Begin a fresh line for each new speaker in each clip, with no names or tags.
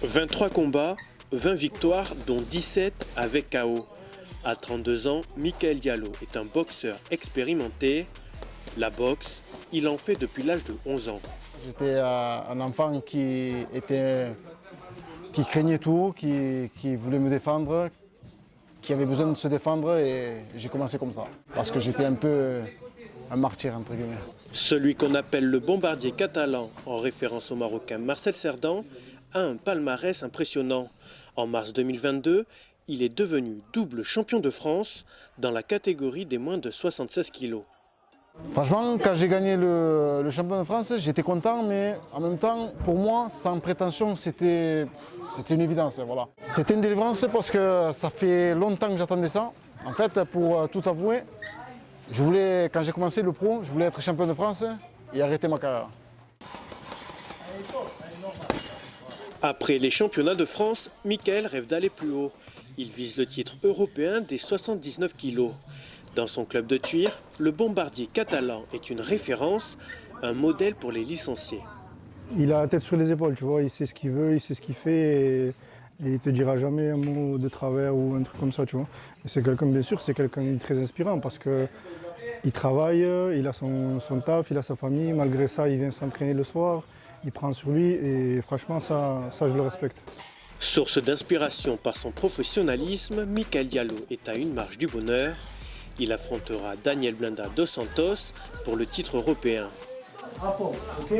23 combats, 20 victoires, dont 17 avec KO. À 32 ans, Michael Diallo est un boxeur expérimenté. La boxe, il en fait depuis l'âge de 11 ans.
J'étais un enfant qui craignait tout, qui voulait me défendre, qui avait besoin de se défendre et j'ai commencé comme ça. Parce que j'étais un peu un martyr entre guillemets.
Celui qu'on appelle le bombardier catalan, en référence au Marocain Marcel Cerdan, a un palmarès impressionnant. En mars 2022, il est devenu double champion de France dans la catégorie des moins de 76 kilos.
Franchement, quand j'ai gagné le champion de France, j'étais content, mais en même temps, pour moi, sans prétention, c'était une évidence. Voilà. C'était une délivrance parce que ça fait longtemps que j'attendais ça. En fait, pour tout avouer, quand j'ai commencé le pro, je voulais être champion de France et arrêter ma carrière.
Après les championnats de France, Michael rêve d'aller plus haut. Il vise le titre européen des 79 kilos. Dans son club de Tuire, le bombardier catalan est une référence, un modèle pour les licenciés.
Il a la tête sur les épaules, tu vois, il sait ce qu'il veut, il sait ce qu'il fait et il te dira jamais un mot de travers ou un truc comme ça, tu vois. Et c'est quelqu'un, bien sûr, c'est quelqu'un de très inspirant parce que il travaille, il a son taf, il a sa famille, malgré ça, il vient s'entraîner le soir, il prend sur lui et franchement, ça je le respecte.
Source d'inspiration par son professionnalisme, Michael Diallo est à une marche du bonheur. Il affrontera Daniel Blinda dos Santos pour le titre européen.
À fond, ok?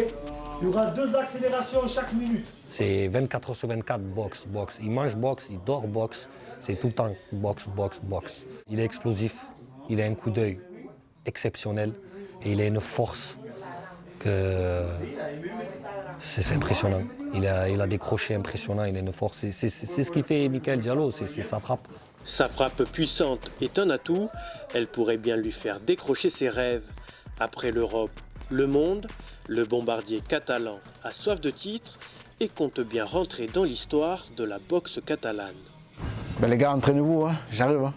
Il y aura 2 accélérations chaque minute.
C'est 24 sur 24 boxe, boxe. Il mange boxe, il dort boxe. C'est tout le temps boxe, boxe, boxe. Il est explosif, il a un coup d'œil exceptionnel et il a une force que c'est impressionnant. Il a des crochets impressionnants, il a une force. C'est ce qui fait Michael Diallo, c'est sa frappe.
Sa frappe puissante est un atout. Elle pourrait bien lui faire décrocher ses rêves. Après l'Europe, le monde, le bombardier catalan a soif de titres et compte bien rentrer dans l'histoire de la boxe catalane.
Ben les gars, entraînez-vous, hein, j'arrive. Hein.